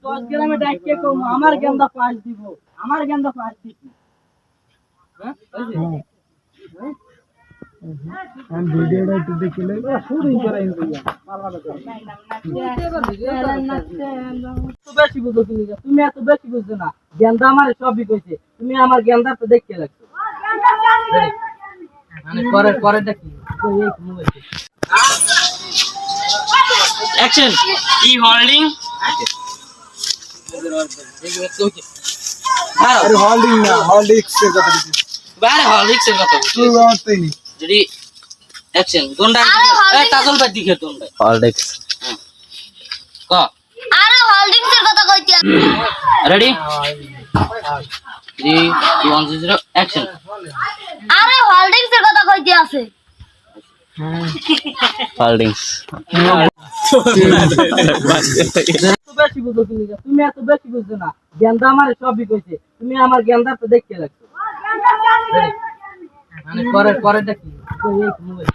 10 গ্রামে ডাইকে কম আমার গেন্দা পাঁচ দিব আমার গেন্দা পাঁচ দিব হ্যাঁ हम वीडियो একটু দেখিলে শুরু করে ইন্ডিয়া তো বেশি বুঝো তুমি এত বেশি বুঝছো না গেন্দা আমার সবই কইছে তুমি আমার গেন্দা তো দেখতে লাগছো মানে করে দেখি তো এই মোবাইল অ্যাকশন কি হোল্ডিং अरे होल्डिंग ना होल्डिंग से কথা দিছি বারে হলিক্সের কথা বলছি তুই বাতই নি যদি অ্যাকশন দন্ডা এ তাজল ভাই দিকে দন্ডা হলিক্স ক আরে হোল্ডিংস এর কথা কইতি রেডি 3 2 1 0 অ্যাকশন আরে হোল্ডিংস এর কথা কইতি আছে হলিক্স তো বেশি বুঝো তুমি এত বেশি বুঝছো না গেন্দা আমার সবই কইছে তুমি আমার গেন্দা তো দেখতে লাগছো মানে করে দেখি তো এই মোবাইল